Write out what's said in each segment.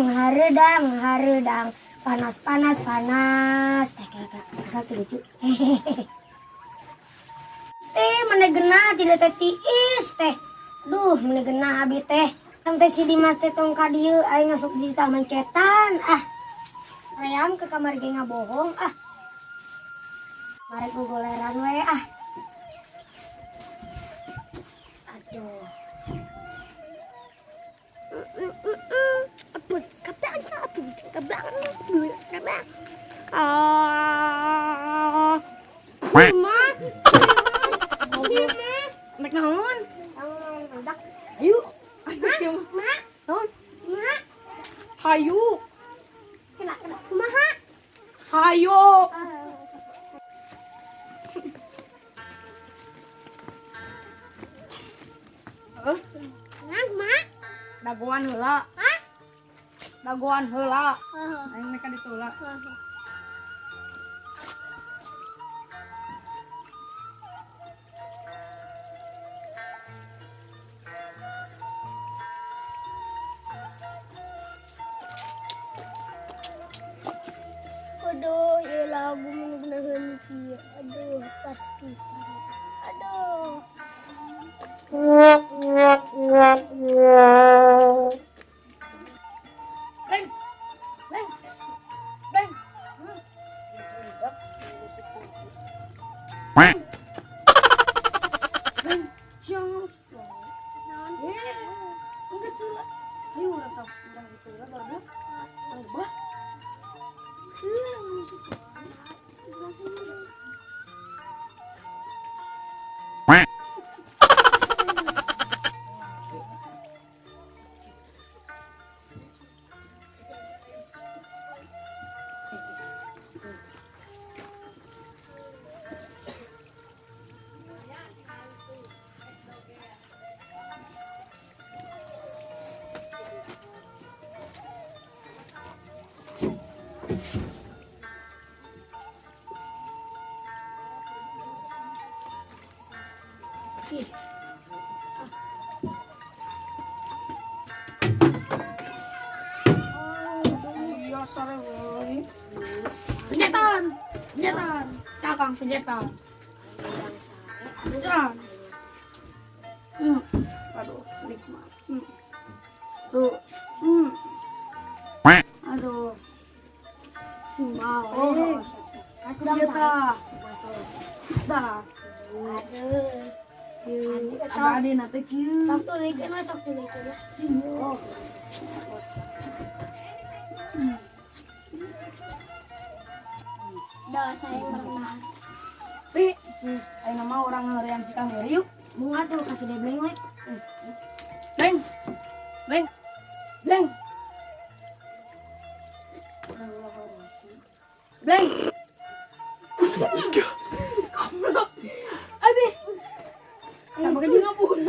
haredang, panas panas panas. Kakak satu lucu. Teh mana genah tidak teh tiis teh. Duh mana genah abi teh. Kan teh si Dimas teh tong ka dieu aya ngasuk di taman cetan. Ream ke kamar ge ngabohong. Mari gogoleran we Aduh. Apun kabang. Mek naon? Ayo. Ayo, Mak. Naon? Mak. Hayu. Kena kumaha? Hayu. Mak. Dagoan heula. Dagoan heula. Aing mereka ditolak. Aduh, ya lagu bener-bener henti. Aduh, pas pisan. Aduh. Beng. Jangan. Enggak sulah. Ayo urang gitu lah baru. Bah. Senjetan, kakang senjetan. Aduh, nikmat. Aduh. Simbau. Aku senjata. Dah. Ada nanti kieu. Sok tulikeun we, sok tulikeun. Simbau. Dah saya pernah. Pi, ayo nama orang ngerian si Kang Heri yuk. Bunga tuh kasih dia bleng we. Bleng. Bleng. Adi. Sama kayak juga pun.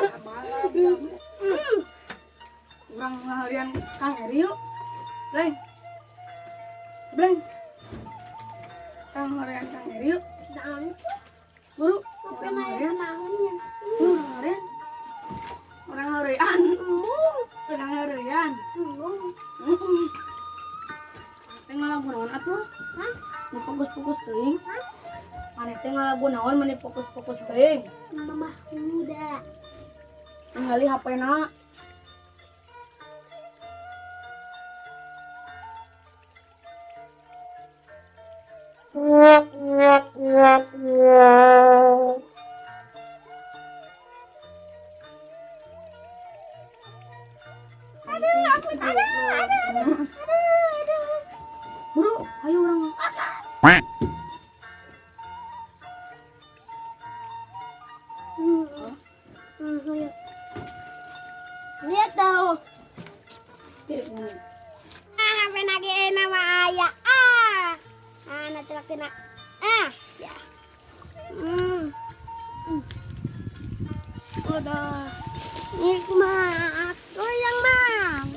Orang ngerian Kang Heri yuk. Bleng. Kang ngerian Kang Heri yuk. Jangan. Buru. Apa nanya naonnya? Orang harian. Orang harian. Tengah lagu naon atuh? Mau fokus-fokus teuing. Maneh teh ngalagu naon maneh fokus-fokus teuing. Mama muda. Ningali HP-na. Buru, ayo orang. Lihat tuh. Apa lagi nama ayah? Nanti lagi nak. Ya. Udah. Nikmat. Goyang mam.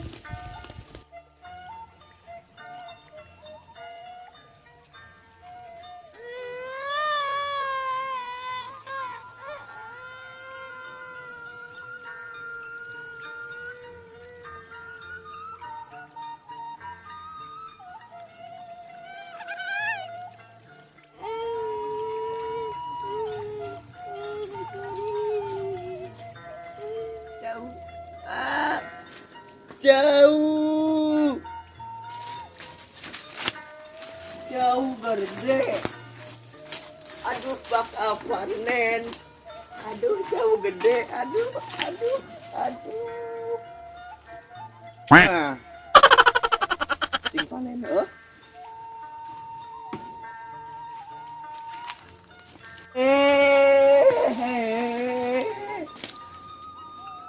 jauh. Jauh gede. Aduh bakal panen. Aduh jauh gede. Aduh. Nah. Ting panen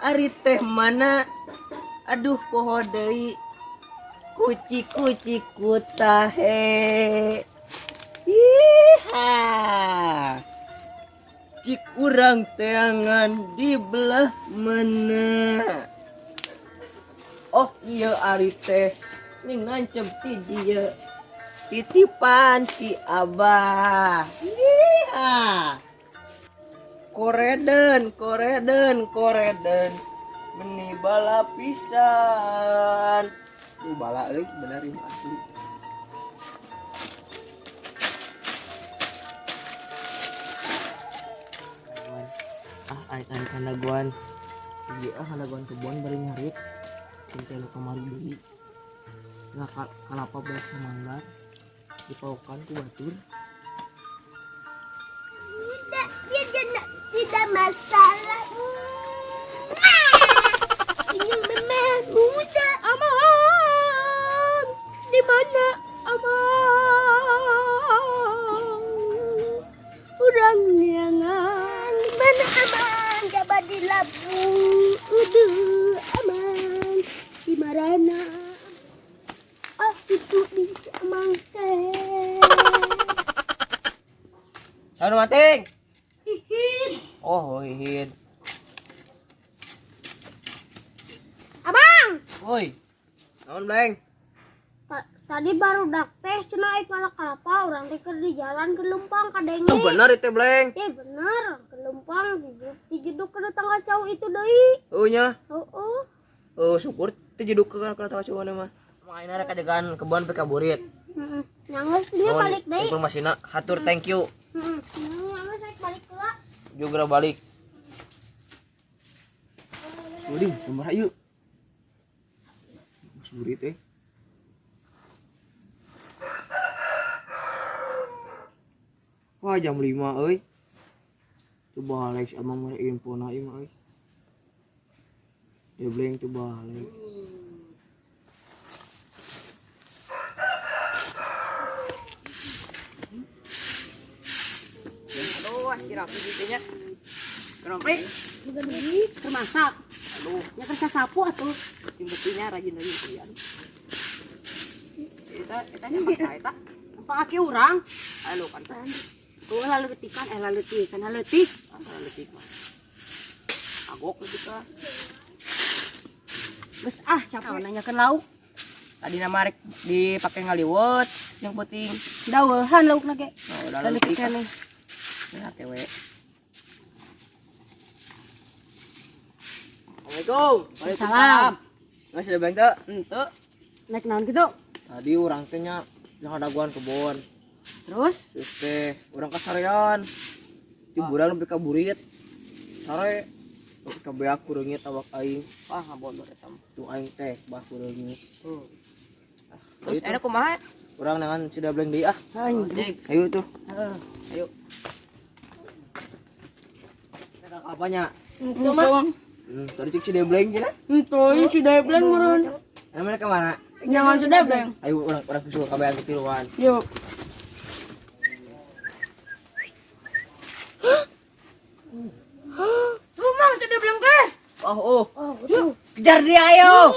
Ari teh mana? Aduh poho deui. Kuci kutahe. Iha. Cik urang teangan di belah mana? Oh iya ari teh ning nancep ti dieu. Titipan si Abah. Iha. Koreden meni bala pisan. Bala euy bener ini asli. Ai kanaguan. Ieu kanaguan kebon bari nyarit. Cinta lu kamari deui. Nggak kalapa belas samanggar. Dipaukan ku batur. Tidak masalah. Ini memang muda. Aman. Di mana aman? Urang nyangan. Di mana aman? Jabat di labu. Aman. Di marana. Oh itu di amangke. Sanu mating. Hihin. Oh, hihin. Abang. Woi. Naon, Bleng? Tadi baru dak teh cenah aik malah kalapa urang teh keur di jalan ke Lempang kadenge. Oh, bener itu, Bleng. Bener, ke Lempang dijeduk ke tangga cau itu deui. Oh nya. Heeh. Oh, syukur teh jeduk ke tahu cuman mah. Main ada kajagaan kebon pe kaburit. Heeh. Nyanggeus dia balik deui. Informasina hatur thank you. Heeh. Nyanggeus aik balik heula. Juga balik. Uding, gambar ayo. Mas burit eh. Wah jam 5 euy. Coba Alex abang mah info na ieu mah euy. Ya Bleng coba Alex. Aduh, si rapi gitu nya. Kenapa? Bukan deui keur masak. Aduh, Ya keur sasapu atuh. timbetinya rajin lagi pian. Eta nya masa eta. Pake urang. Halo kan. Tuh lalu ketikan lalu tikan leutik. Antara letik mah. Agok kita. Geus capek nanyakeun lauk. Tadi nama rek dipake ngaliwet yang penting Daweuhan laukna ge. udah Lalu letik keneh. ya tewe. Assalamualaikum. Waalaikumsalam. Nggak sudah bang tuh? Henteu. Naik naon kitu? Tadi orang tehnya yang ada guan kebon. Terus Terus teh orang kasarean. Hiburan lebih kaburit. Sare kabeak kureungit awak aing. Wah, ngabodor eta mah. Tuh aing teh bah kureungit. Terus enak kumaha? Urang nangan sudah bleng deui ah. Anjing. Ayo tuh. heeh. Ayo. Eta apanya? Itu mah. Tadi cek sudah bleng cenah. Itu si Debleng meureun. Namanya ke mana? Jangan si Debleng. Ayo orang suka kabeak ketiluan. Yuk. Rumah si Debleng teh. Oh. Yuk, kejar dia ayo.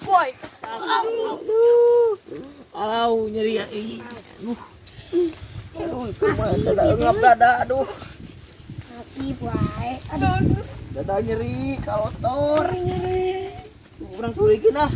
Boy. Alau nyeri ya ini. Aduh, dada ngap dada aduh. Kasih wae. Aduh. Dada nyeri, kotor nyeri. Kurang kulikin ah.